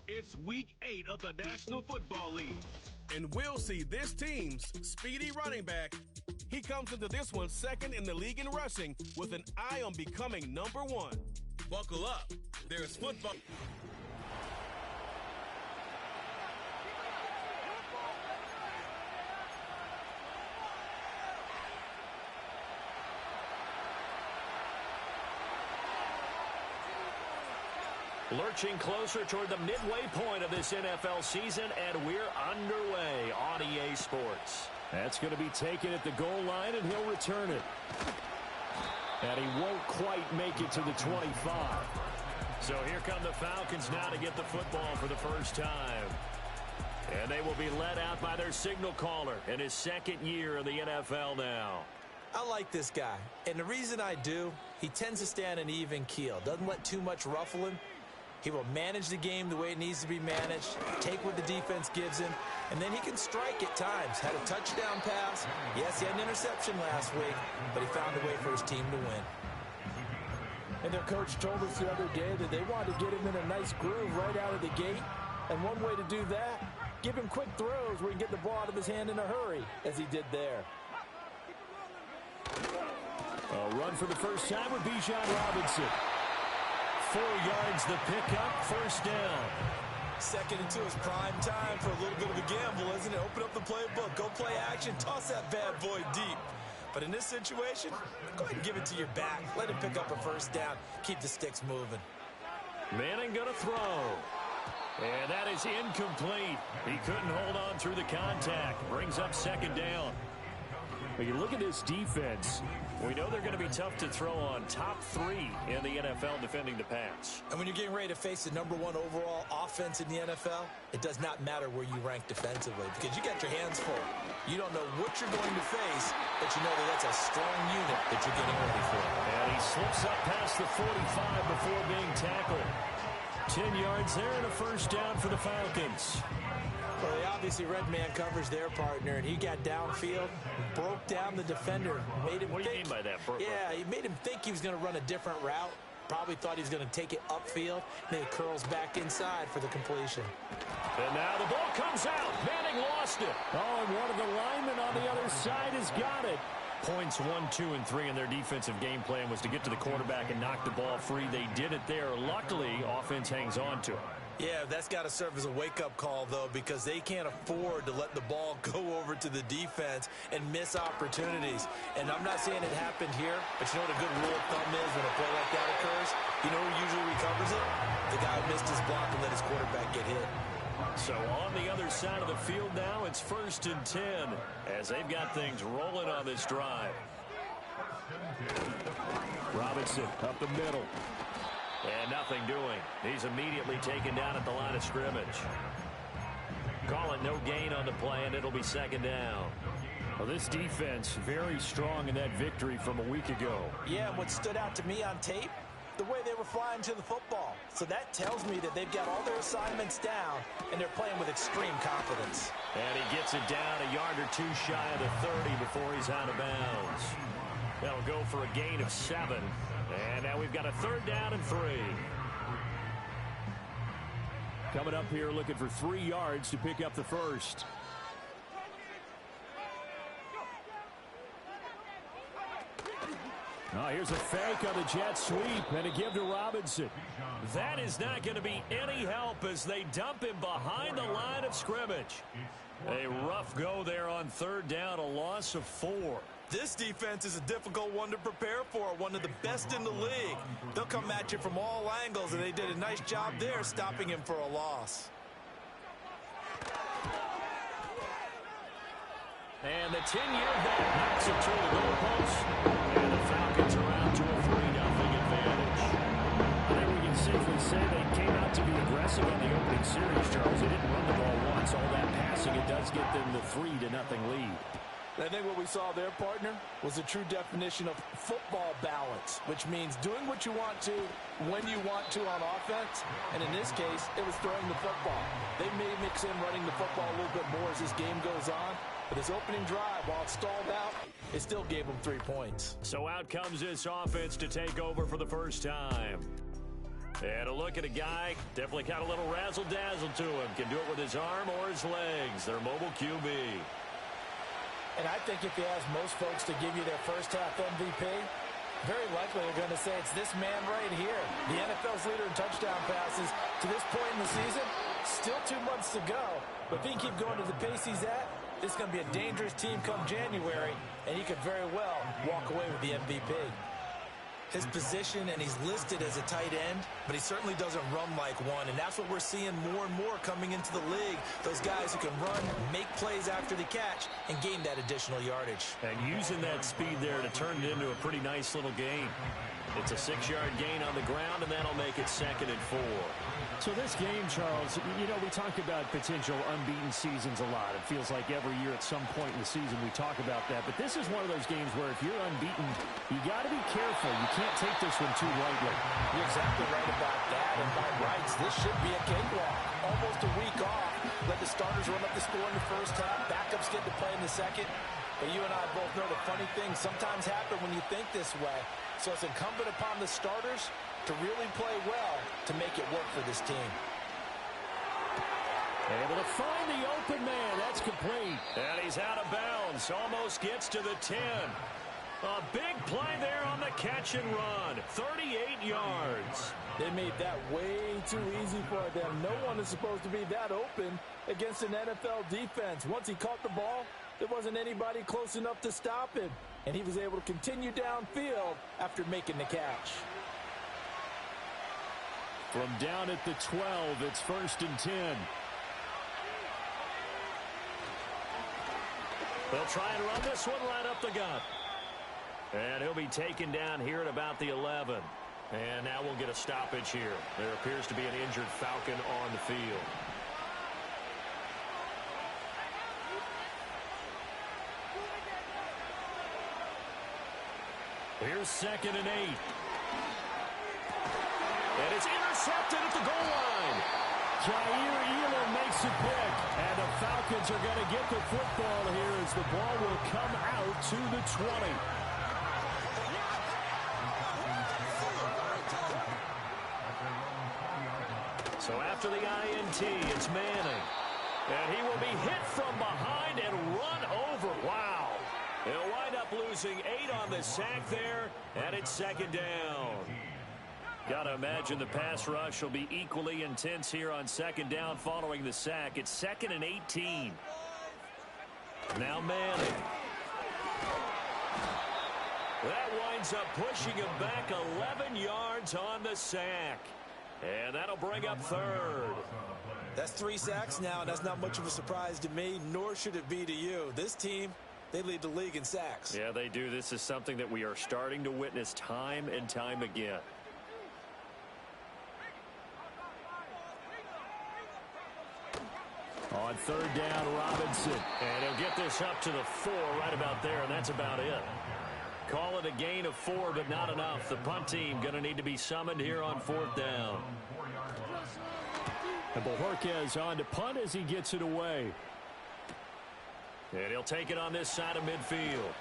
It's week 8 of the National Football League. And we'll see this team's speedy running back. He comes into this one second in the league in rushing with an eye on becoming #1. Buckle up. There's football. Lurching closer toward the midway point of this NFL season, and we're underway on EA Sports. That's going to be taken at the goal line, and he'll return it. And he won't quite make it to the 25. So here come the Falcons now to get the football for the first time. And they will be led out by their signal caller in his second year in the NFL now. I like this guy, and the reason I do, he tends to stay on an even keel, doesn't let too much ruffle him. He will manage the game the way it needs to be managed, take what the defense gives him, and then he can strike at times. Had a touchdown pass. Yes, he had an interception last week, but he found a way for his team to win. And their coach told us the other day that they wanted to get him in a nice groove right out of the gate. And one way to do that, give him quick throws where he can get the ball out of his hand in a hurry, as he did there. A run for the first time with Bijan Robinson. 4 yards the pickup, first down. Second into his prime time for a little bit of a gamble, isn't it? Open up the playbook, go play action, toss that bad boy deep. But in this situation, go ahead and give it to your back. Let him pick up a first down. Keep the sticks moving. Manning going to throw. And that is incomplete. He couldn't hold on through the contact. Brings up second down. When you look at this defense, we know they're going to be tough to throw on. Top 3 in the NFL defending the pass. And when you're getting ready to face the #1 overall offense in the NFL, it does not matter where you rank defensively because you got your hands full. You don't know what you're going to face, but you know that that's a strong unit that you're getting ready for. And he slips up past the 45 before being tackled. 10 yards there and a first down for the Falcons. Well, they obviously red man covers their partner, and he got downfield, broke down the defender, made him What do you mean by that? Yeah, he made him think he was going to run a different route. Probably thought he was going to take it upfield, and then it curls back inside for the completion. And now the ball comes out. Manning lost it. Oh, and one of the linemen on the other side has got it. Points 1, 2, and 3 in their defensive game plan was to get to the quarterback and knock the ball free. They did it there. Luckily, offense hangs on to it. Yeah, that's got to serve as a wake-up call, though, because they can't afford to let the ball go over to the defense and miss opportunities. And I'm not saying it happened here, but you know what a good rule of thumb is when a play like that occurs? You know who usually recovers it? The guy who missed his block and let his quarterback get hit. So on the other side of the field now, it's 1st and 10 as they've got things rolling on this drive. Robinson up the middle. And nothing doing. He's immediately taken down at the line of scrimmage. Call it no gain on the play, and it'll be second down. Well, this defense very strong in that victory from a week ago. Yeah, and what stood out to me on tape, the way they were flying to the football. So that tells me that they've got all their assignments down, and they're playing with extreme confidence. And he gets it down a yard or 2 shy of the 30 before he's out of bounds. That'll go for a gain of 7. And now we've got a 3rd down and 3. Coming up here looking for 3 yards to pick up the first. Oh, here's a fake on the jet sweep and a give to Robinson. That is not going to be any help as they dump him behind the line of scrimmage. A rough go there on 3rd down, a loss of 4. This defense is a difficult one to prepare for, one of the best in the league. They'll come at you from all angles, and they did a nice job there stopping him for a loss. And the 10-year back knocks it to the goalpost. And the Falcons are out to a 3-0 advantage. I think we can safely say they came out to be aggressive on the opening series, Charles. They didn't run the ball once. All that passing, it does get them the 3-0 lead. I think what we saw there, partner, was a true definition of football balance, which means doing what you want to, when you want to on offense. And in this case, it was throwing the football. They may mix in running the football a little bit more as this game goes on. But this opening drive, while it stalled out, it still gave them 3 points. So out comes this offense to take over for the first time. And a look at a guy, definitely got a little razzle-dazzle to him. Can do it with his arm or his legs. Their mobile QB. And I think if you ask most folks to give you their first half MVP, very likely they're going to say it's this man right here. The NFL's leader in touchdown passes to this point in the season. Still 2 months to go. But if he can keep going to the pace he's at, this is going to be a dangerous team come January, and he could very well walk away with the MVP. His position, and he's listed as a tight end, but he certainly doesn't run like one, and that's what we're seeing more and more coming into the league. Those guys who can run, make plays after the catch, and gain that additional yardage. And using that speed there to turn it into a pretty nice little gain. It's a 6-yard gain on the ground, and that'll make it 2nd and 4. So this game, Charles, you know, we talk about potential unbeaten seasons a lot. It feels like every year at some point in the season we talk about that. But this is one of those games where if you're unbeaten, you got to be careful. You can't take this one too lightly. You're exactly right about that. And by rights, this should be a cakewalk. Almost a week off. Let the starters run up the score in the first half. Backups get to play in the second. But you and I both know the funny things sometimes happen when you think this way. So it's incumbent upon the starters to really play well to make it work for this team. Able to find the open man. That's complete. And he's out of bounds. Almost gets to the 10. A big play there on the catch and run. 38 yards. They made that way too easy for them. No one is supposed to be that open against an NFL defense. Once he caught the ball, there wasn't anybody close enough to stop him. And he was able to continue downfield after making the catch. From down at the 12, it's 1st and 10. They'll try and run this one right up the gut. And he'll be taken down here at about the 11. And now we'll get a stoppage here. There appears to be an injured Falcon on the field. Here's 2nd and 8. And it's intercepted at the goal line. Jair Elam makes a pick. And the Falcons are going to get the football here as the ball will come out to the 20. So after the INT, it's Manning. And he will be hit from behind and run over. Wow. He'll wind up losing 8 on the sack there, and it's 2nd down. Got to imagine the pass rush will be equally intense here on 2nd down following the sack. It's 2nd and 18. Now Manning. That winds up pushing him back 11 yards on the sack. And that'll bring up 3rd. That's 3 sacks now, and that's not much of a surprise to me, nor should it be to you. This team, they lead the league in sacks. Yeah, they do. This is something that we are starting to witness time and time again. On 3rd down, Robinson. And he'll get this up to the 4 right about there, and that's about it. Call it a gain of 4, but not enough. The punt team going to need to be summoned here on 4th down. And Bojorquez on to punt as he gets it away. And he'll take it on this side of midfield.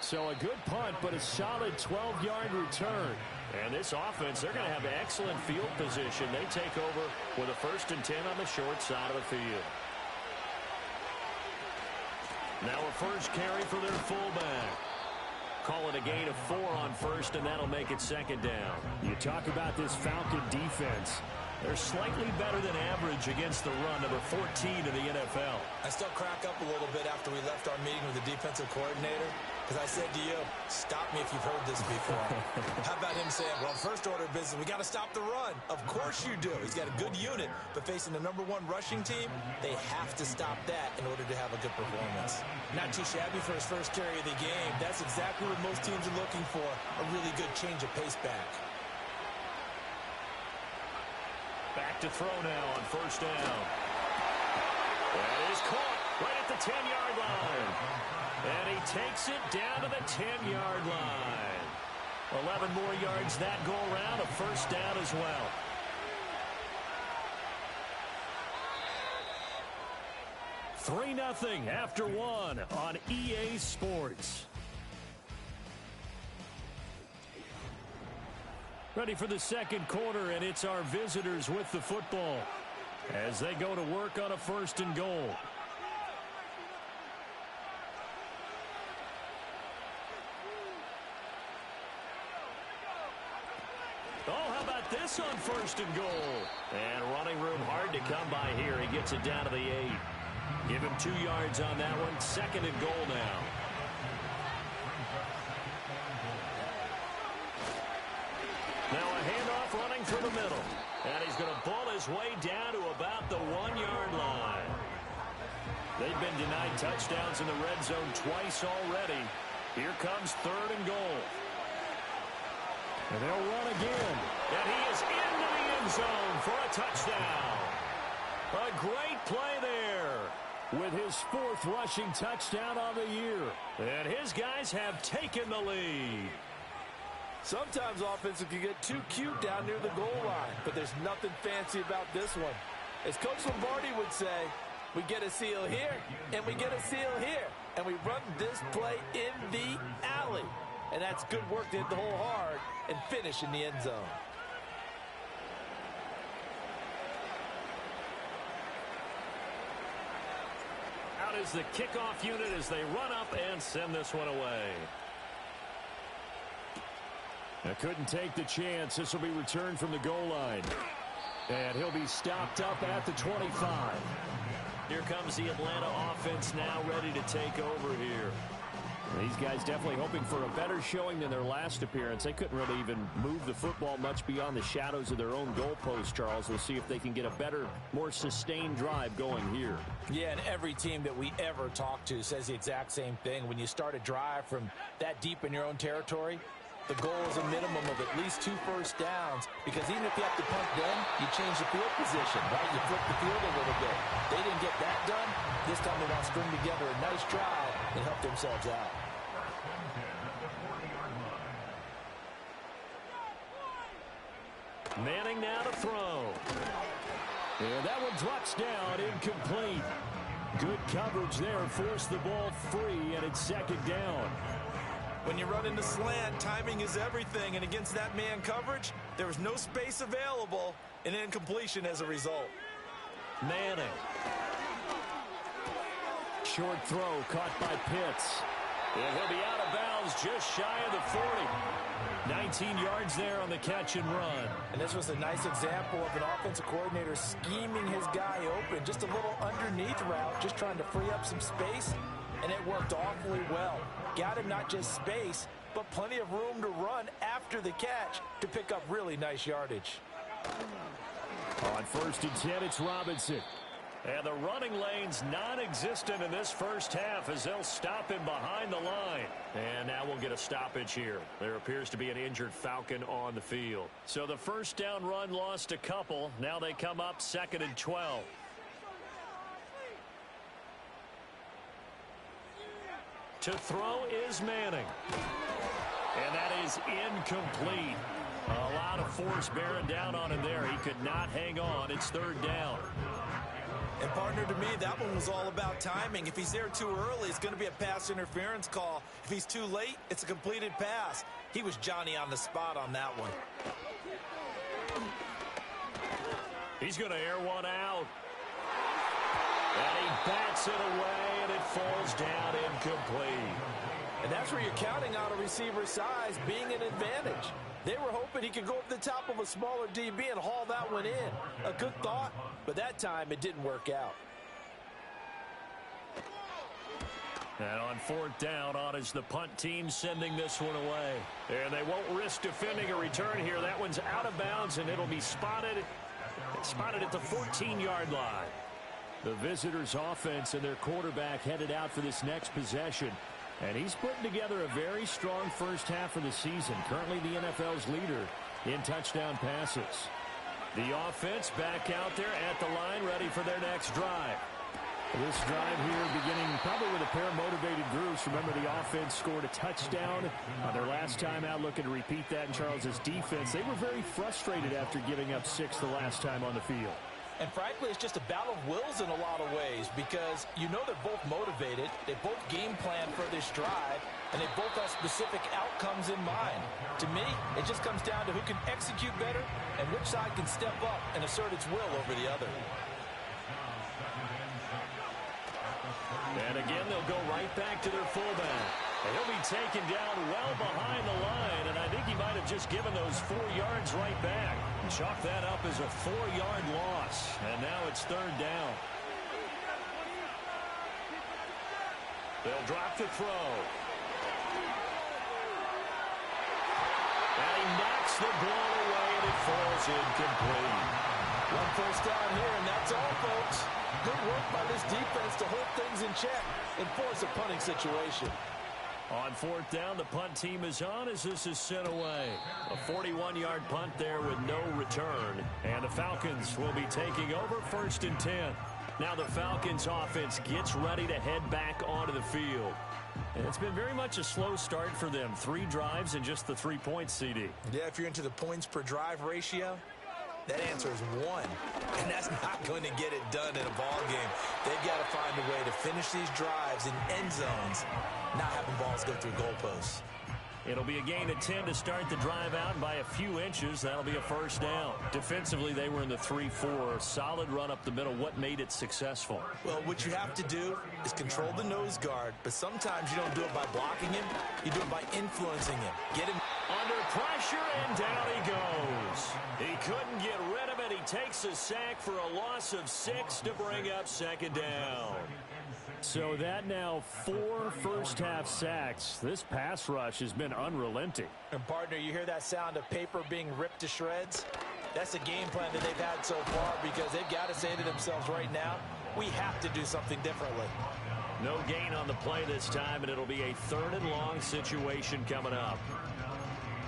So a good punt, but a solid 12-yard return. And this offense, they're going to have excellent field position. They take over with a 1st and 10 on the short side of the field. Now a first carry for their fullback. Call it a gain of 4 on 1st, and that'll make it 2nd down. You talk about this Falcon defense. They're slightly better than average against the run, number 14 in the NFL. I still crack up a little bit after we left our meeting with the defensive coordinator, because I said to you, stop me if you've heard this before. How about him saying, well, first order of business, we got to stop the run. Of course you do. He's got a good unit, but facing the #1 rushing team, they have to stop that in order to have a good performance. Not too shabby for his first carry of the game. That's exactly what most teams are looking for, a really good change of pace back. Back to throw now on 1st down. That is caught right at the 10-yard line. And he takes it down to the 10-yard line. 11 more yards that go around, a 1st down as well. $3-0 after 1 on EA Sports. Ready for the second quarter, and it's our visitors with the football as they go to work on a 1st and goal. Oh, how about this on 1st and goal? And running room hard to come by here. He gets it down to the 8. Give him 2 yards on that one. 2nd and goal now. Now a handoff running for the middle. And he's going to pull his way down to about the 1-yard line. They've been denied touchdowns in the red zone twice already. Here comes 3rd and goal. And they'll run again. And he is into the end zone for a touchdown. A great play there with his 4th rushing touchdown on the year. And his guys have taken the lead. Sometimes offenses can get too cute down near the goal line, but there's nothing fancy about this one. As Coach Lombardi would say, we get a seal here, and we get a seal here, and we run this play in the alley. And that's good work to hit the hole hard and finish in the end zone. Out is the kickoff unit as they run up and send this one away. I couldn't take the chance. This will be returned from the goal line. And he'll be stopped up at the 25. Here comes the Atlanta offense now ready to take over here. These guys definitely hoping for a better showing than their last appearance. They couldn't really even move the football much beyond the shadows of their own goalpost, Charles. We'll see if they can get a better, more sustained drive going here. Yeah, and every team that we ever talk to says the exact same thing. When you start a drive from that deep in your own territory, the goal is a minimum of at least 2 first downs, because even if you have to punt then, you change the field position, right? You flip the field a little bit. They didn't get that done. This time they want to string together a nice drive and help themselves out. Manning now to throw. And that one drops down, incomplete. Good coverage there, forced the ball free, and it's 2nd down. When you run into slant, timing is everything, and against that man coverage, there was no space available, and incompletion as a result. Manning. Short throw caught by Pitts. And he'll be out of bounds just shy of the 40. 19 yards there on the catch and run. And this was a nice example of an offensive coordinator scheming his guy open. Just a little underneath route, just trying to free up some space, and it worked awfully well. Got him not just space, but plenty of room to run after the catch to pick up really nice yardage. On 1st and 10, it's Robinson. And the running lane's non-existent in this first half as they'll stop him behind the line. And now we'll get a stoppage here. There appears to be an injured Falcon on the field. So the first down run lost a couple. Now they come up 2nd and 12. To throw is Manning. And that is incomplete. A lot of force bearing down on him there. He could not hang on. It's 3rd down. And partner, to me, that one was all about timing. If he's there too early, it's going to be a pass interference call. If he's too late, it's a completed pass. He was Johnny on the spot on that one. He's going to air one out. And he bats it away, and it falls down incomplete. And that's where you're counting on a receiver's size being an advantage. They were hoping he could go up the top of a smaller DB and haul that one in. A good thought, but that time it didn't work out. And on 4th down, on is the punt team sending this one away. And they won't risk defending a return here. That one's out of bounds, and it'll be spotted at the 14-yard line. The visitors' offense and their quarterback headed out for this next possession. And he's putting together a very strong first half of the season. Currently the NFL's leader in touchdown passes. The offense back out there at the line, ready for their next drive. This drive here beginning probably with a pair of motivated groups. Remember, the offense scored a touchdown on their last time out, looking to repeat that in Charles's defense. They were very frustrated after giving up 6 the last time on the field. And frankly, it's just a battle of wills in a lot of ways because you know they're both motivated, they both game plan for this drive, and they both have specific outcomes in mind. To me, it just comes down to who can execute better and which side can step up and assert its will over the other. And again, they'll go right back to their fullback. And he'll be taken down well behind the line, and I think he might have just given those 4 yards right back. Chalk that up as a 4-yard loss, and now it's third down. They'll drop the throw. And he knocks the ball away, and it falls incomplete. One first down here, and that's all, folks. Good work by this defense to hold things in check and force a punting situation. On fourth down, the punt team is on as this is sent away. A 41-yard punt there with no return. And the Falcons will be taking over 1st and 10. Now the Falcons offense gets ready to head back onto the field. And it's been very much a slow start for them. 3 drives and just the 3 points, CD. Yeah, if you're into the points per drive ratio, that answer is 1. And that's not going to get it done in a ball game. They've got to find a way to finish these drives in end zones, not having balls go through goalposts. It'll be a gain of 10 to start the drive out by a few inches. That'll be a first down. Defensively, they were in the 3-4. Solid run up the middle. What made it successful? Well, what you have to do is control the nose guard, but sometimes you don't do it by blocking him. You do it by influencing him. Get him under pressure, and down he goes. He couldn't get rid of it. He takes a sack for a loss of 6 to bring up second down. So that now 4 first-half sacks. This pass rush has been unrelenting. And, partner, you hear that sound of paper being ripped to shreds? That's the game plan that they've had so far because they've got to say to themselves right now, we have to do something differently. No gain on the play this time, and it'll be a 3rd and long situation coming up.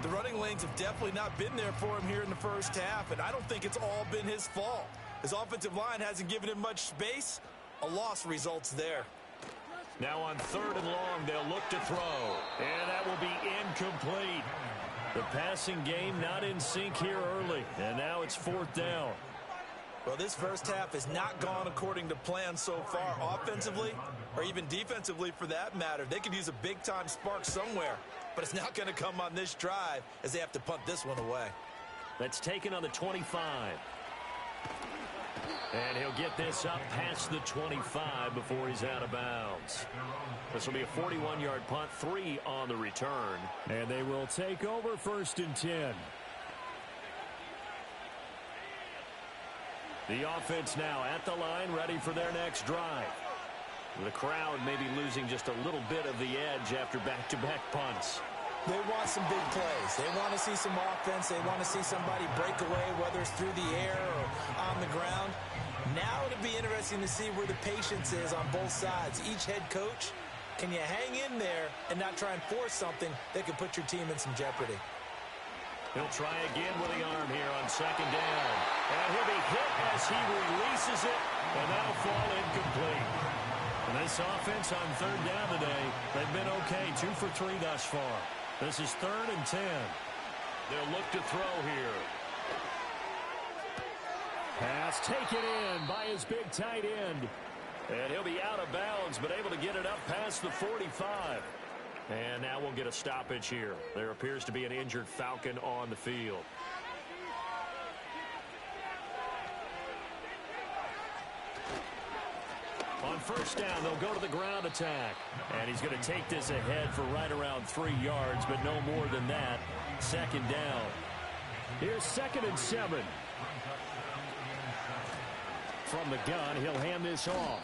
The running lanes have definitely not been there for him here in the first half, and I don't think it's all been his fault. His offensive line hasn't given him much space. A loss results there. Now on 3rd and long, they'll look to throw. And that will be incomplete. The passing game not in sync here early. And now it's 4th down. Well, this first half has not gone according to plan so far offensively or even defensively for that matter. They could use a big-time spark somewhere, but it's not going to come on this drive as they have to punt this one away. That's taken on the 25. And he'll get this up past the 25 before he's out of bounds. This will be a 41-yard punt, 3 on the return. And they will take over 1st and 10. The offense now at the line, ready for their next drive. The crowd may be losing just a little bit of the edge after back-to-back punts. They want some big plays. They want to see some offense. They want to see somebody break away, whether it's through the air or on the ground. Now it'll be interesting to see where the patience is on both sides. Each head coach, can you hang in there and not try and force something that could put your team in some jeopardy? He'll try again with the arm here on 2nd down. And he'll be hit as he releases it, and that'll fall incomplete. And this offense on 3rd down today, they've been okay, 2 for 3 thus far. This is 3rd and 10. They'll look to throw here. Pass taken in by his big tight end. And he'll be out of bounds, but able to get it up past the 45. And now we'll get a stoppage here. There appears to be an injured Falcon on the field. On 1st down, they'll go to the ground attack. And he's going to take this ahead for right around 3 yards, but no more than that. 2nd down. Here's 2nd and 7. From the gun, he'll hand this off.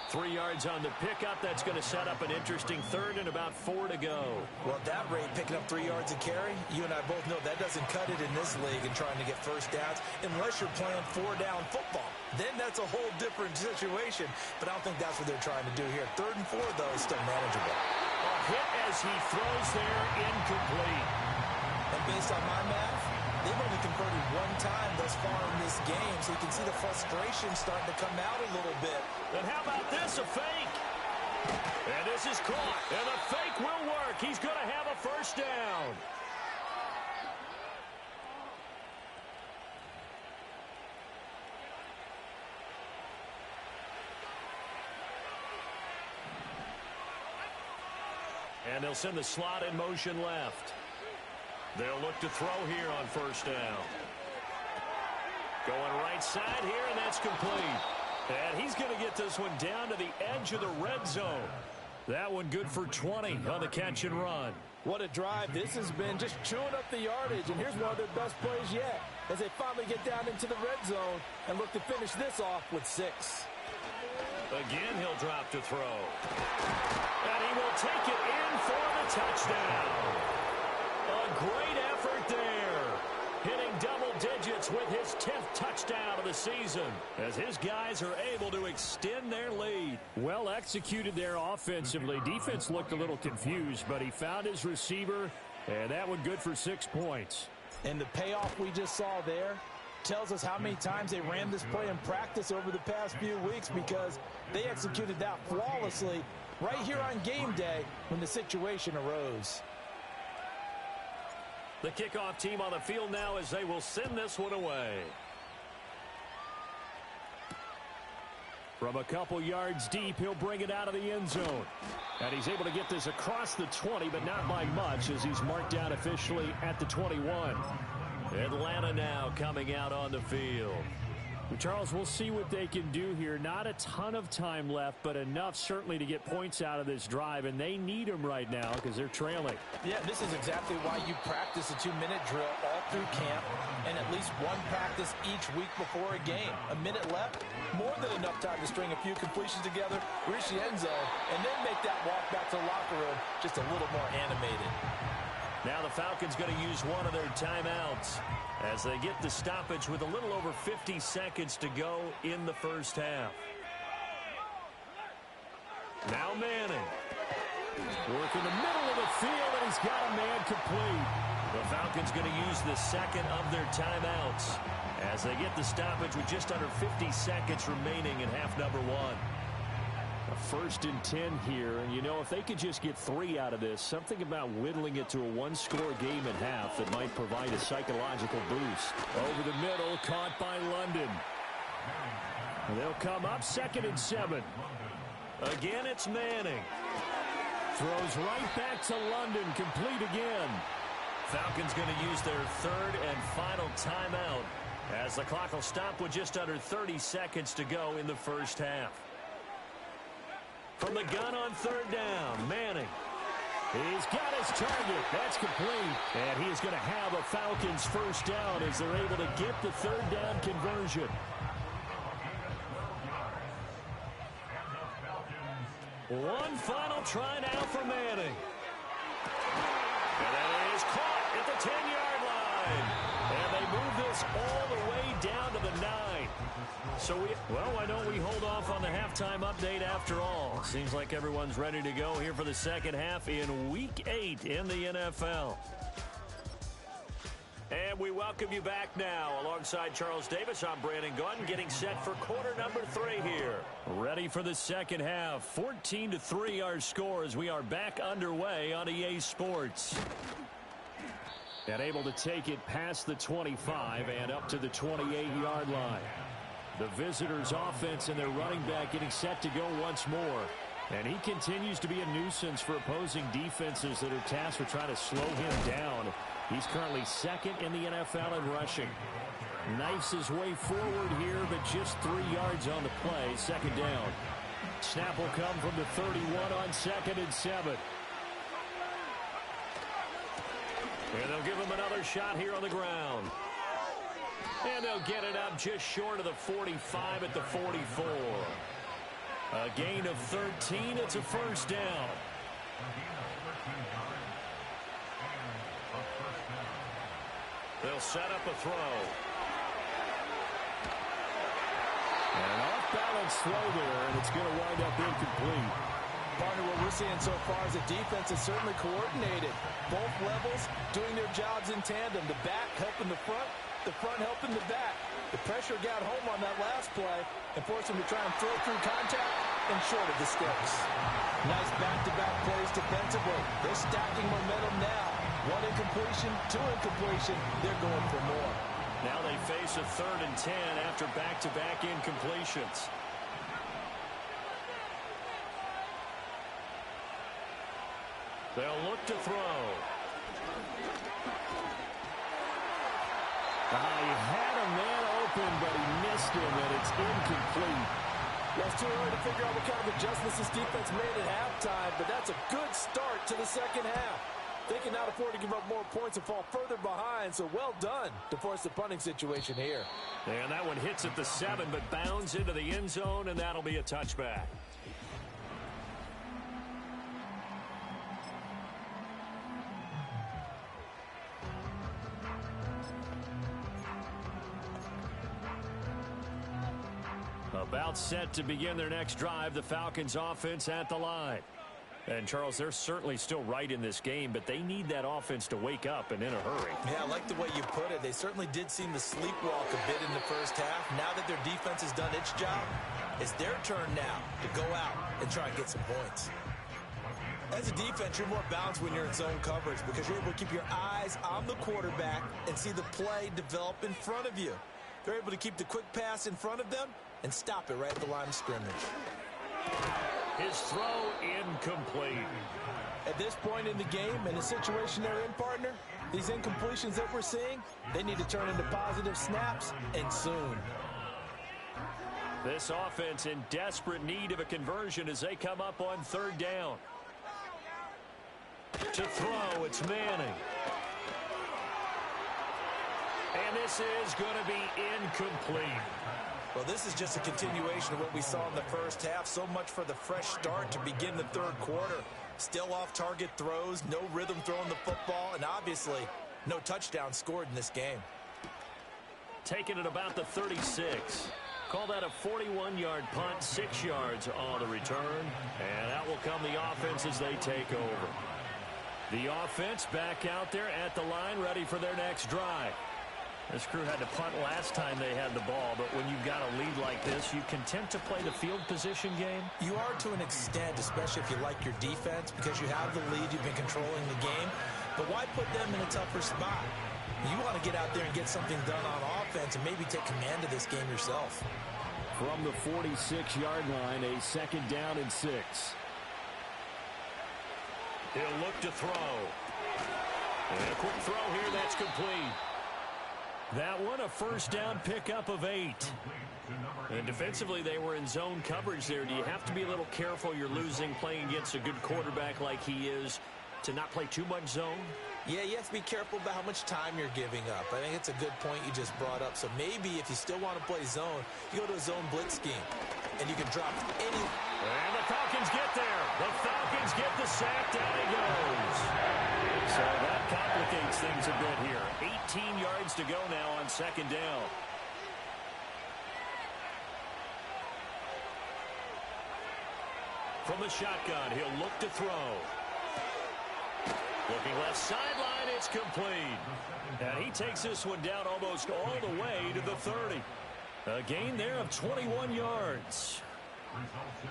3 yards on the pickup. That's going to set up an interesting 3rd and about 4 to go. Well, at that rate, picking up 3 yards a carry, you and I both know that doesn't cut it in this league and trying to get first downs unless you're playing 4-down football. Then that's a whole different situation, but I don't think that's what they're trying to do here. 3rd and 4, though, is still manageable. A hit as he throws there, incomplete. And based on my math, they've only converted 1 time thus far in this game, so you can see the frustration starting to come out a little bit. And how about this, a fake? And this is caught, and the fake will work. He's going to have a first down. And they'll send the slot in motion left. They'll look to throw here on first down. Going right side here, and that's complete. And he's going to get this one down to the edge of the red zone. That one good for 20 on the catch and run. What a drive this has been, just chewing up the yardage. And here's one of their best plays yet as they finally get down into the red zone and look to finish this off with 6. Again, he'll drop to throw. And he will take it in for the touchdown. A great effort there. Hitting double digits with his 10th touchdown of the season as his guys are able to extend their lead. Well executed there offensively. Defense looked a little confused, but he found his receiver, and that one good for 6 points. And the payoff we just saw there tells us how many times they ran this play in practice over the past few weeks, because they executed that flawlessly right here on game day when the situation arose. The kickoff team on the field now as they will send this one away. From a couple yards deep, he'll bring it out of the end zone. And he's able to get this across the 20, but not by much, as he's marked down officially at the 21. Atlanta now coming out on the field. Charles, we'll see what they can do here. Not a ton of time left, but enough certainly to get points out of this drive, and they need them right now because they're trailing. Yeah, this is exactly why you practice a 2-minute drill all through camp and at least one practice each week before a game. A minute left, more than enough time to string a few completions together, reach the end zone, and then make that walk back to the locker room just a little more animated. Now the Falcons going to use one of their timeouts as they get the stoppage with a little over 50 seconds to go in the first half. Now Manning. Work in the middle of the field, and he's got a man complete. The Falcons going to use the second of their timeouts as they get the stoppage with just under 50 seconds remaining in half number 1. A 1st and 10 here, and you know, if they could just get 3 out of this, something about whittling it to a 1-score game at half that might provide a psychological boost. Over the middle, caught by London. And they'll come up 2nd and 7. Again, it's Manning. Throws right back to London, complete again. Falcons going to use their 3rd and final timeout as the clock will stop with just under 30 seconds to go in the first half. From the gun on 3rd down, Manning. He's got his target. That's complete. And he is going to have a Falcons first down as they're able to get the 3rd down conversion. One final try now for Manning. And that is caught at the 10-yard line. And they move this all the way down to the 9. So, why don't we hold off on the halftime update after all? Seems like everyone's ready to go here for the second half in Week 8 in the NFL. And we welcome you back now. Alongside Charles Davis, I'm Brandon Gaudin, getting set for quarter number 3 here. Ready for the second half. 14-3 our score as we are back underway on EA Sports. And able to take it past the 25 and up to the 28-yard line. The visitors' offense and their running back getting set to go once more. And he continues to be a nuisance for opposing defenses that are tasked with trying to slow him down. He's currently 2nd in the NFL in rushing. Knifes his way forward here, but just 3 yards on the play. 2nd down. Snap will come from the 31 on 2nd and 7. And they'll give him another shot here on the ground. And they'll get it up just short of the 45 at the 44. A gain of 13. It's a first down. They'll set up a throw. An off-balance throw there, and it's going to wind up incomplete. Partner, what we're seeing so far is the defense is certainly coordinated. Both levels doing their jobs in tandem. The back helping the front helping the back. The pressure got home on that last play and forced him to try and throw through contact and short of the sticks. Nice back-to-back plays defensively. They're stacking momentum now. 1 incompletion, 2 incompletion. They're going for more. Now they face a 3rd and 10 after back-to-back incompletions. They'll look to throw. He had a man open, but he missed him, and it's incomplete. Yeah, it's too early to figure out what kind of adjustments this defense made at halftime, but that's a good start to the second half. They cannot afford to give up more points and fall further behind, so well done to force the punting situation here. And that one hits at the 7, but bounds into the end zone, and that'll be a touchback. About set to begin their next drive, the Falcons offense at the line. And, Charles, they're certainly still right in this game, but they need that offense to wake up and in a hurry. Yeah, I like the way you put it. They certainly did seem to sleepwalk a bit in the first half. Now that their defense has done its job, it's their turn now to go out and try and get some points. As a defense, you're more balanced when you're in zone coverage because you're able to keep your eyes on the quarterback and see the play develop in front of you. They're able to keep the quick pass in front of them and stop it right at the line of scrimmage. His throw incomplete. At this point in the game, in the situation they're in, partner, these incompletions that we're seeing, they need to turn into positive snaps, and soon. This offense in desperate need of a conversion as they come up on 3rd down. To throw, it's Manning. And this is going to be incomplete. Well, this is just a continuation of what we saw in the first half. So much for the fresh start to begin the 3rd quarter. Still off-target throws, no rhythm throwing the football, and obviously no touchdown scored in this game. Taking it about the 36. Call that a 41-yard punt, 6 yards on the return. And out will come the offense as they take over. The offense back out there at the line, ready for their next drive. This crew had to punt last time they had the ball, but when you've got a lead like this, you content to play the field position game? You are to an extent, especially if you like your defense, because you have the lead, you've been controlling the game. But why put them in a tougher spot? You want to get out there and get something done on offense and maybe take command of this game yourself. From the 46-yard line, a 2nd down and 6. He'll look to throw. And a quick throw here, that's complete. That one, a 1st down pickup of 8. And defensively, they were in zone coverage there. Do you have to be a little careful you're losing playing against a good quarterback like he is to not play too much zone? Yeah, you have to be careful about how much time you're giving up. I think it's a good point you just brought up. So maybe if you still want to play zone, you go to a zone blitz scheme, and you can drop any... And the Falcons get there. The Falcons get the sack. Down he goes. So that complicates things a bit here. 18 yards to go now on 2nd down. From the shotgun, he'll look to throw. Looking left sideline, it's complete. And he takes this one down almost all the way to the 30. A gain there of 21 yards.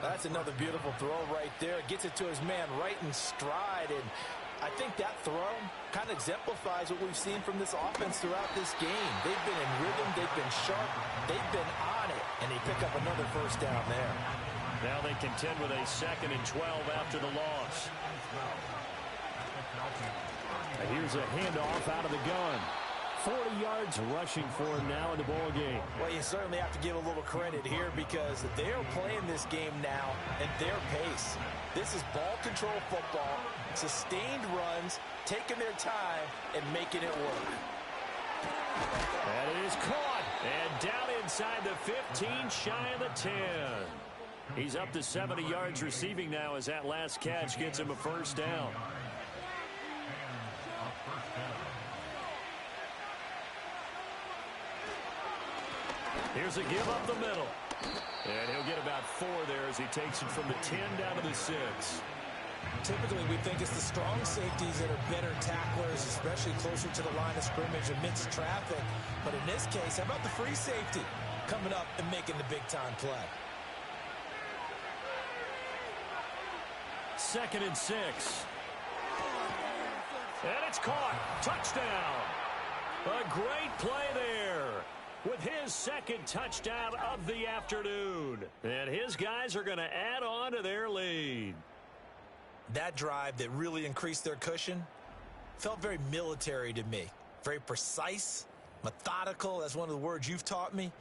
That's another beautiful throw right there. Gets it to his man right in stride, and I think that throw kind of exemplifies what we've seen from this offense throughout this game. They've been in rhythm, they've been sharp, they've been on it, and they pick up another 1st down there. Now they contend with a 2nd and 12 after the loss. Here's a handoff out of the gun. 40 yards rushing for him now in the ball game. Well, you certainly have to give a little credit here because they're playing this game now at their pace. This is ball control football, sustained runs, taking their time, and making it work. And it is caught. And down inside the 15, shy of the 10. He's up to 70 yards receiving now as that last catch gets him a 1st down. Here's a give up the middle. And he'll get about 4 there as he takes it from the 10 down to the 6. Typically, we think it's the strong safeties that are better tacklers, especially closer to the line of scrimmage amidst traffic. But in this case, how about the free safety coming up and making the big-time play? 2nd and 6. And it's caught. Touchdown. A great play there with his 2nd touchdown of the afternoon. And his guys are going to add on to their lead. That drive that really increased their cushion felt very military to me. Very precise, methodical. That's one of the words you've taught me.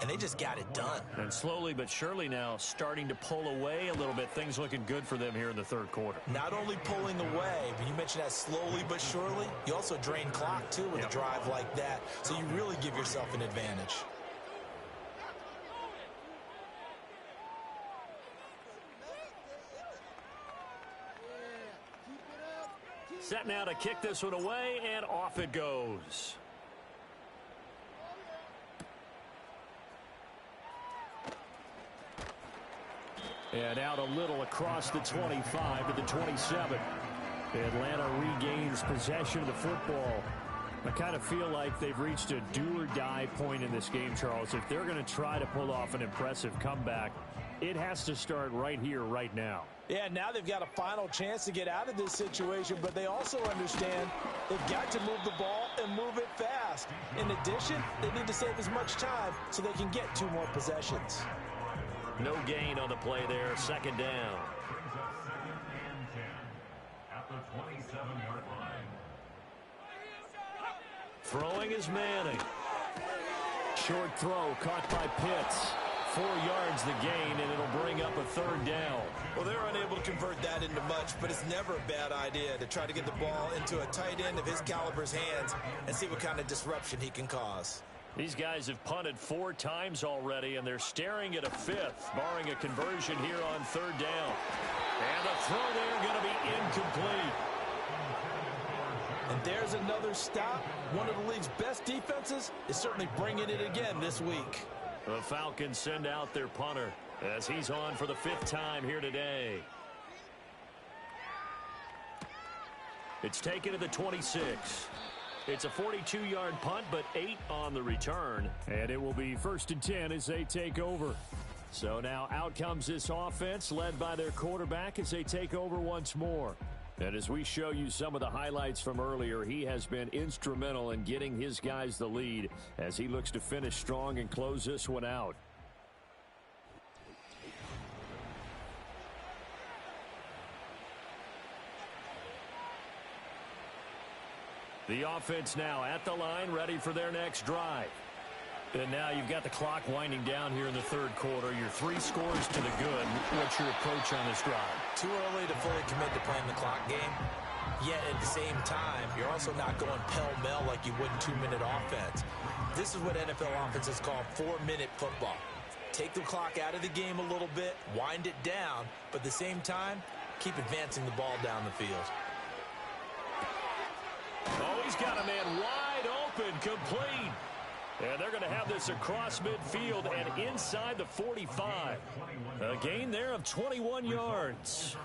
And they just got it done. And slowly but surely now starting to pull away a little bit. Things looking good for them here in the third quarter. Not only pulling away, but you mentioned that slowly but surely. You also drain clock, too, with a drive like that. So you really give yourself an advantage. Set now to kick this one away, and off it goes. And out a little across the 25 to the 27. Atlanta regains possession of the football. I kind of feel like they've reached a do-or-die point in this game, Charles. If they're going to try to pull off an impressive comeback, it has to start right here, right now. Yeah, now they've got a final chance to get out of this situation, but they also understand they've got to move the ball and move it fast. In addition, they need to save as much time so they can get 2 more possessions. No gain on the play there. Second down. At the 27-yard line. Throwing is Manning. Short throw caught by Pitts. 4 yards the gain, and it'll bring up a third down. Well, they're unable to convert that into much, but it's never a bad idea to try to get the ball into a tight end of his caliber's hands and see what kind of disruption he can cause. These guys have punted 4 times already, and they're staring at a 5th, barring a conversion here on third down. And the throw there going to be incomplete. And there's another stop. One of the league's best defenses is certainly bringing it again this week. The Falcons send out their punter as he's on for the 5th time here today. It's taken to the 26. It's a 42-yard punt, but 8 on the return. And it will be 1st and 10 as they take over. So now out comes this offense led by their quarterback as they take over once more. And as we show you some of the highlights from earlier, he has been instrumental in getting his guys the lead as he looks to finish strong and close this one out. The offense now at the line, ready for their next drive. And now you've got the clock winding down here in the third quarter. Your 3 scores to the good. What's your approach on this drive? Too early to fully commit to playing the clock game. Yet at the same time, you're also not going pell-mell like you would in 2-minute offense. This is what NFL offenses call 4-minute football. Take the clock out of the game a little bit, wind it down, but at the same time, keep advancing the ball down the field. Oh, he's got a man wide open, complete. And they're going to have this across midfield and inside the 45. A gain there of 21 yards.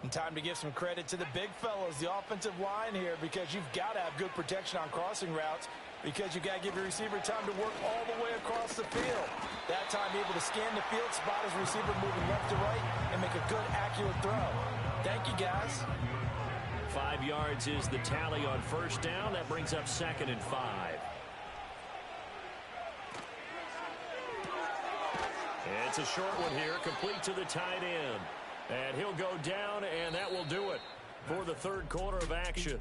And time to give some credit to the big fellows, the offensive line here, because you've got to have good protection on crossing routes, because you've got to give your receiver time to work all the way across the field. That time able to scan the field, spot his receiver moving left to right, and make a good, accurate throw. Thank you, guys. 5 yards is the tally on first down. That brings up 2nd and 5. It's a short one here, complete to the tight end. And he'll go down, and that will do it for the third quarter of action.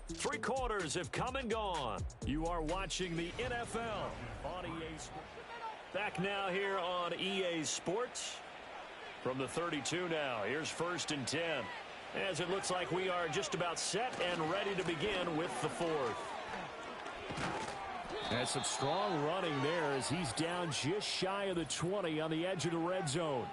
3 quarters have come and gone. You are watching the NFL on EA Sports. Back now here on EA Sports. From the 32 now, here's 1st and 10. As it looks like we are just about set and ready to begin with the 4th. And some strong running there as he's down just shy of the 20 on the edge of the red zone.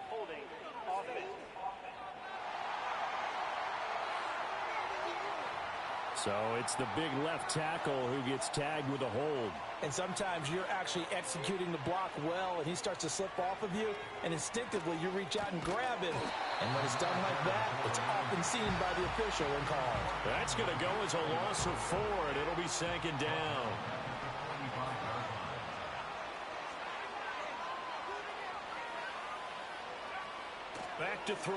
So it's the big left tackle who gets tagged with a hold. And sometimes you're actually executing the block well, and he starts to slip off of you, and instinctively you reach out and grab him. And when it's done like that, it's often seen by the official and called. That's going to go as a loss of 4, and it'll be 2nd down. Back to throw.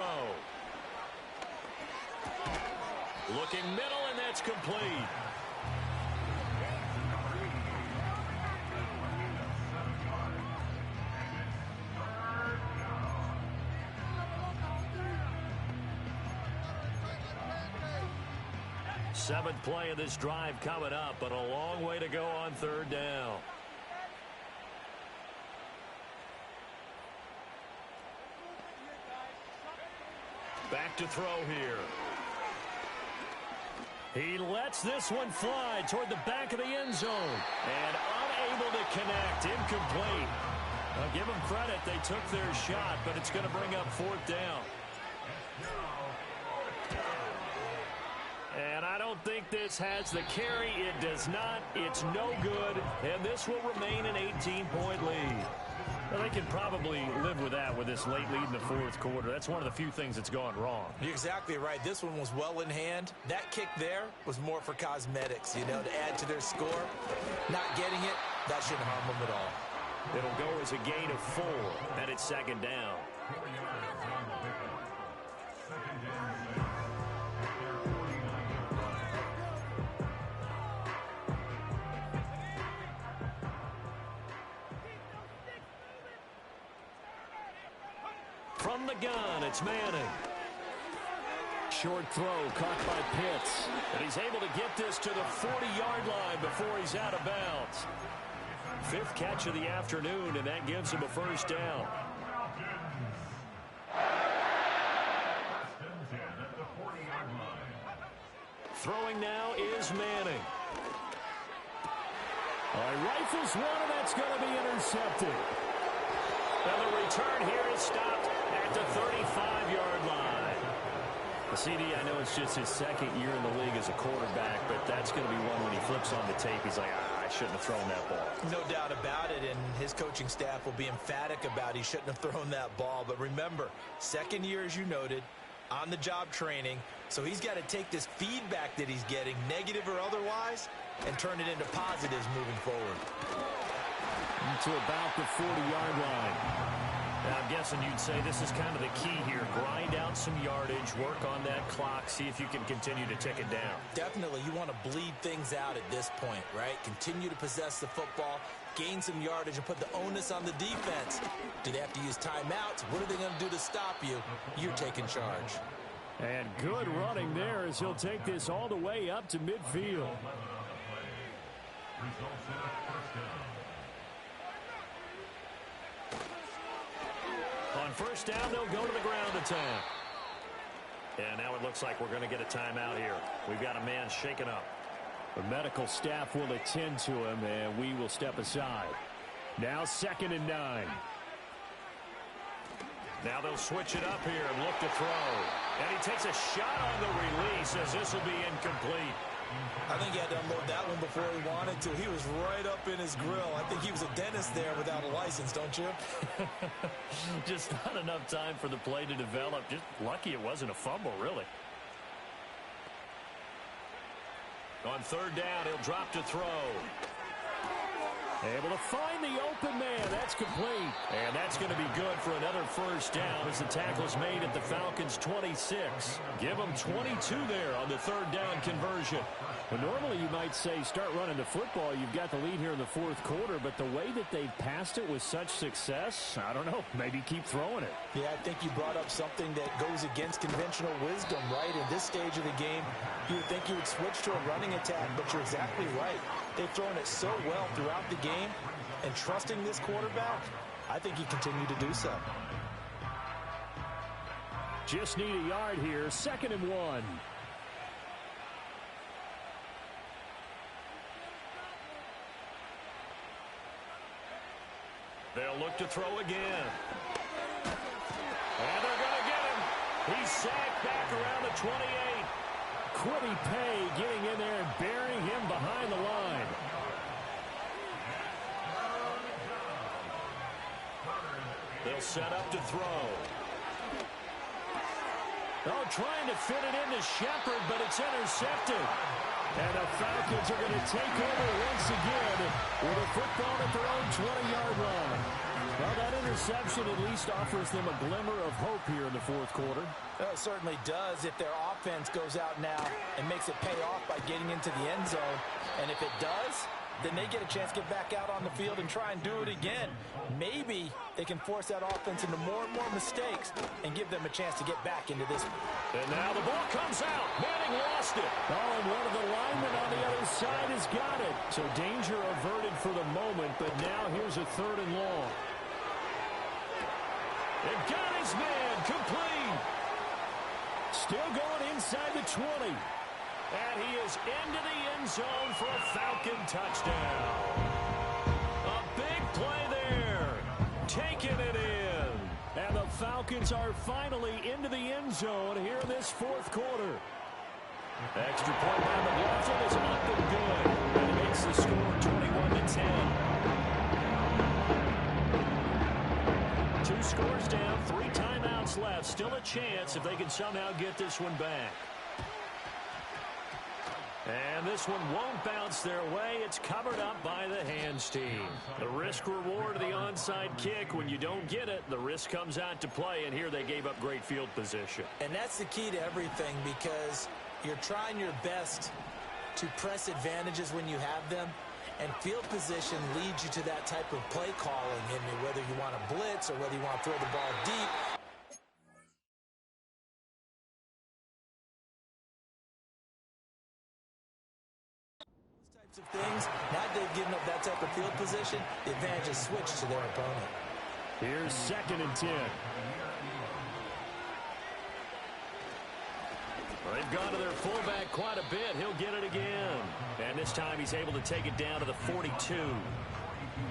Looking middle, and that's complete. Seventh play of this drive coming up, but a long way to go on third down. Back to throw here. He lets this one fly toward the back of the end zone. And unable to connect. Incomplete. I'll give them credit. They took their shot, but it's going to bring up fourth down. And I don't think this has the carry. It does not. It's no good. And this will remain an 18-point lead. Well, they can probably live with that with this late lead in the fourth quarter. That's one of the few things that's gone wrong. You're exactly right. This one was well in hand. That kick there was more for cosmetics, you know, to add to their score. Not getting it, that shouldn't harm them at all. It'll go as a gain of 4, and it's second down. From the gun, it's Manning. Short throw caught by Pitts. And he's able to get this to the 40-yard line before he's out of bounds. 5th catch of the afternoon, and that gives him a first down. Throwing now is Manning. Rifles one, and that's going to be intercepted. And the return here is stopped at the 35-yard line. The CD, I know it's just his second year in the league as a quarterback, but that's going to be one when he flips on the tape. He's like, I shouldn't have thrown that ball. No doubt about it, and his coaching staff will be emphatic about he shouldn't have thrown that ball. But remember, second year, as you noted, on-the-job training, so he's got to take this feedback that he's getting, negative or otherwise, and turn it into positives moving forward. To about the 40-yard line. Now, I'm guessing you'd say this is kind of the key here. Grind out some yardage, work on that clock, see if you can continue to tick it down. Definitely. You want to bleed things out at this point, right? Continue to possess the football, gain some yardage, and put the onus on the defense. Do they have to use timeouts? What are they going to do to stop you? You're taking charge. And good running there as he'll take this all the way up to midfield. On first down, they'll go to the ground attack. And now it looks like we're going to get a timeout here. We've got a man shaken up. The medical staff will attend to him, and we will step aside. Now 2nd and 9. Now they'll switch it up here and look to throw. And he takes a shot on the release as this will be incomplete. I think he had to unload that one before he wanted to. He was right up in his grill. I think he was a dentist there without a license, don't you? Just not enough time for the play to develop. Just lucky it wasn't a fumble, really. On third down, he'll drop to throw. Able to find the open man. That's complete. And that's going to be good for another first down as the tackle's made at the Falcons' 26. Give them 22 there on the third down conversion. Well, normally you might say start running the football. You've got the lead here in the fourth quarter, but the way that they've passed it with such success, I don't know, maybe keep throwing it. Yeah, I think you brought up something that goes against conventional wisdom, right? In this stage of the game, you would think you would switch to a running attack, but you're exactly right. They've thrown it so well throughout the game, and trusting this quarterback, I think he continued to do so. Just need a yard here, 2nd and 1. They'll look to throw again. And they're going to get him. He's sacked back around the 28. Quiddy Pay getting in there and burying him behind the line. They'll set up to throw. Oh, trying to fit it into Shepard, but it's intercepted. And the Falcons are going to take over once again with a football at their own 20-yard line. Well, that interception at least offers them a glimmer of hope here in the fourth quarter. Well, it certainly does if their offense goes out now and makes it pay off by getting into the end zone. And if it does, then they get a chance to get back out on the field and try and do it again. Maybe they can force that offense into more and more mistakes and give them a chance to get back into this one. And now the ball comes out. Manning lost it. Oh, and one of the linemen on the other side has got it. So danger averted for the moment, but now here's a 3rd and long. They've got his man complete. Still going inside the 20. And he is into the end zone for a Falcon touchdown. A big play there. Taking it in. And the Falcons are finally into the end zone here in this 4th quarter. Extra point by McLaughlin is up and good. And it makes the score 21-10. 2 scores down, 3 timeouts left. Still a chance if they can somehow get this one back. And this one won't bounce their way. It's covered up by the hands team. The risk-reward of the onside kick. When you don't get it, the risk comes out to play, and here they gave up great field position. And that's the key to everything, because you're trying your best to press advantages when you have them, and field position leads you to that type of play calling, and whether you want to blitz or whether you want to throw the ball deep. Of things. Now they've given up that type of field position, the advantage is switched to their opponent. Here's 2nd and 10. Well, they've gone to their fullback quite a bit. He'll get it again. And this time he's able to take it down to the 42.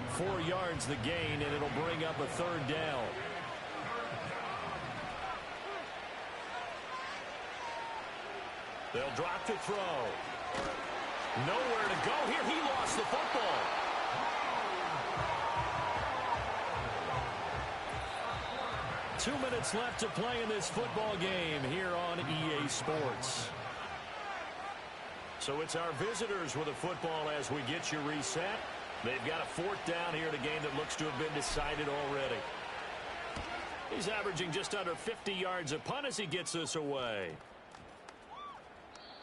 4 yards the gain, and it'll bring up a 3rd down. They'll drop to throw. Nowhere to go here. He lost the football. Two minutes left to play in this football game here on EA Sports. So it's our visitors with a football as we get you reset. They've got a 4th down here in a game that looks to have been decided already. He's averaging just under 50 yards a punt as he gets this away.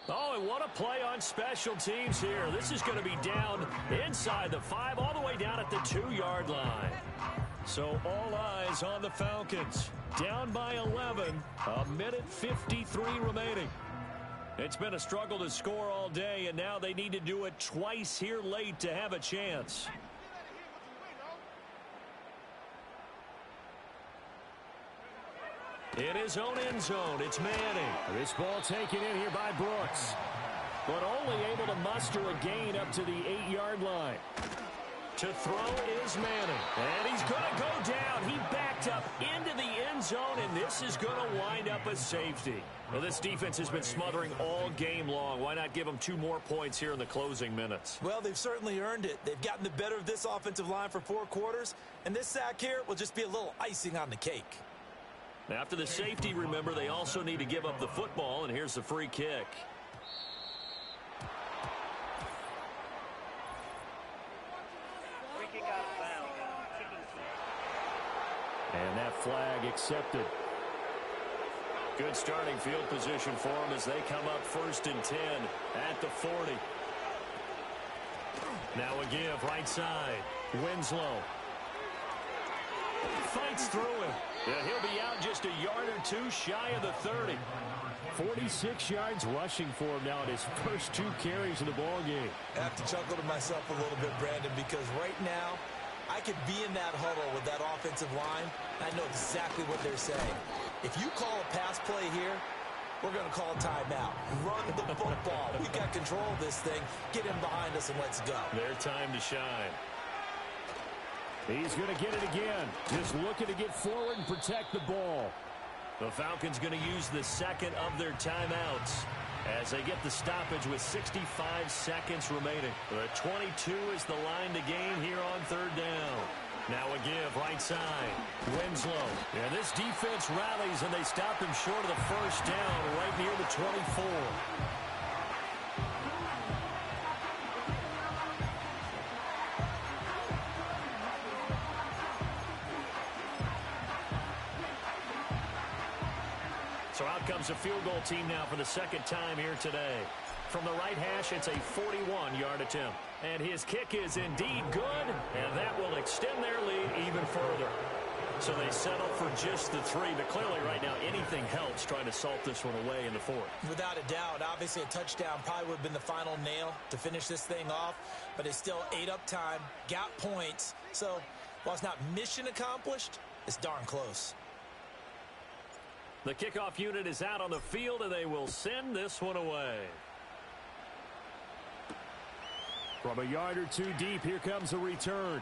Oh, and what a play on special teams here. This is going to be down inside the 5, all the way down at the 2-yard line. So all eyes on the Falcons. Down by 11, a minute 53 remaining. It's been a struggle to score all day, and now they need to do it twice here late to have a chance. In his own end zone, it's Manning. This ball taken in here by Brooks, but only able to muster a gain up to the 8-yard line. To throw is Manning, and he's going to go down. He backed up into the end zone, and this is going to wind up a safety. Well, this defense has been smothering all game long. Why not give them 2 more points here in the closing minutes? Well, they've certainly earned it. They've gotten the better of this offensive line for 4 quarters, and this sack here will just be a little icing on the cake. After the safety, remember, they also need to give up the football, and here's the free kick. And that flag accepted. Good starting field position for them as they come up 1st and 10 at the 40. Now a give right side. Winslow fights through him. Yeah, he'll be out just a yard or 2 shy of the 30. 46 yards rushing for him now at his first 2 carries of the ball game. I have to chuckle to myself a little bit, Brandon, because right now I could be in that huddle with that offensive line. I know exactly what they're saying. If you call a pass play here, we're going to call a timeout. Run the football. We got control of this thing. Get him behind us and let's go. Their time to shine. He's going to get it again. Just looking to get forward and protect the ball. The Falcons going to use the 2nd of their timeouts as they get the stoppage with 65 seconds remaining. The 22 is the line to gain here on 3rd down. Now a give right side. Winslow. And this defense rallies, and they stop him short of the 1st down right near the 24. So out comes a field goal team now for the 2nd time here today. From the right hash, it's a 41-yard attempt. And his kick is indeed good, and that will extend their lead even further. So they settle for just the 3, but clearly right now anything helps trying to salt this one away in the 4th. Without a doubt, obviously a touchdown probably would have been the final nail to finish this thing off, but it's still ate up time, got points. So while it's not mission accomplished, it's darn close. The kickoff unit is out on the field, and they will send this one away. From a yard or 2 deep, here comes a return.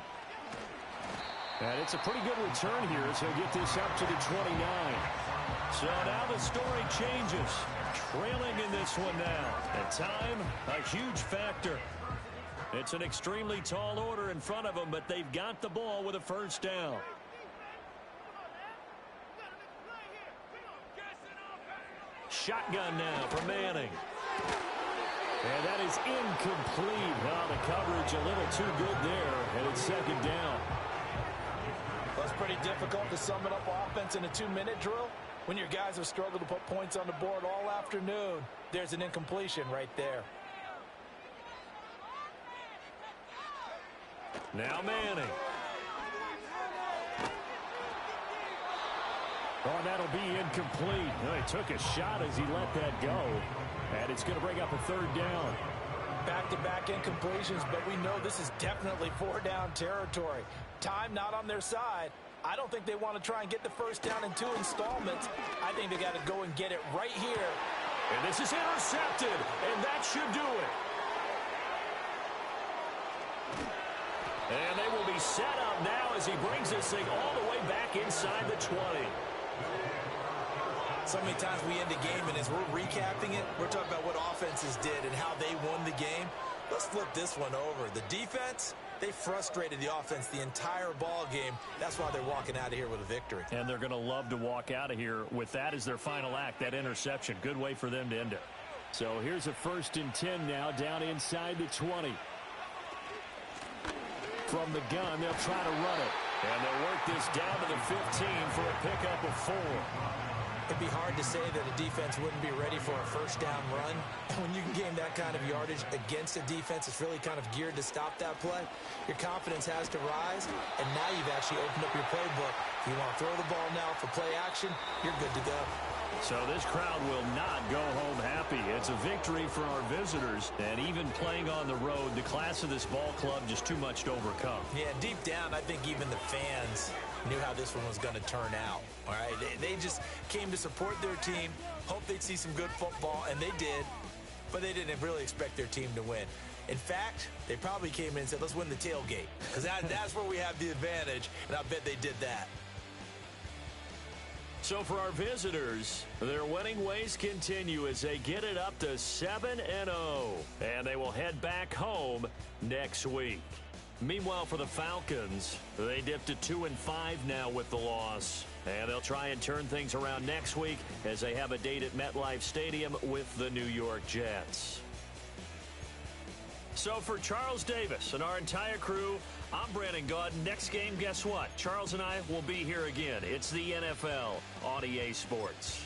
And it's a pretty good return here as he'll get this up to the 29. So now the story changes. Trailing in this one now. And time, a huge factor. It's an extremely tall order in front of them, but they've got the ball with a first down. Shotgun now for Manning. And that is incomplete. Well, the coverage a little too good there, and it's second down. Well, it's pretty difficult to sum it up offense in a 2-minute drill when your guys have struggled to put points on the board all afternoon. There's an incompletion right there. Now Manning. Oh, that'll be incomplete. Well, he took a shot as he let that go. And it's going to bring up a third down. Back-to-back incompletions, but we know this is definitely 4-down territory. Time not on their side. I don't think they want to try and get the first down in 2 installments. I think they got to go and get it right here. And this is intercepted, and that should do it. And they will be set up now as he brings this thing all the way back inside the 20. So many times we end a game, and as we're recapping it, we're talking about what offenses did and how they won the game. Let's flip this one over. The defense, they frustrated the offense the entire ball game. That's why they're walking out of here with a victory. And they're going to love to walk out of here with that as their final act, that interception. Good way for them to end it. So here's a 1st and 10 now down inside the 20. From the gun, they'll try to run it. And they'll work this down to the 15 for a pickup of 4. It'd be hard to say that a defense wouldn't be ready for a first down run. When you can gain that kind of yardage against a defense, it's really kind of geared to stop that play. Your confidence has to rise, and now you've actually opened up your playbook. If you want to throw the ball now for play action, you're good to go. So this crowd will not go home happy. It's a victory for our visitors, and even playing on the road, the class of this ball club just too much to overcome. Yeah, deep down, I think even the fans knew how this one was going to turn out. All right, they just came to support their team, hoped they'd see some good football, and they did, but they didn't really expect their team to win. In fact, they probably came in and said, let's win the tailgate, because that's where we have the advantage, and I bet they did that. So for our visitors, their winning ways continue as they get it up to 7-0, and they will head back home next week. Meanwhile, for the Falcons, they dipped to 2-5 now with the loss, and they'll try and turn things around next week as they have a date at MetLife Stadium with the New York Jets. So for Charles Davis and our entire crew, I'm Brandon Gaudin. Next game, guess what? Charles and I will be here again. It's the NFL on EA Sports.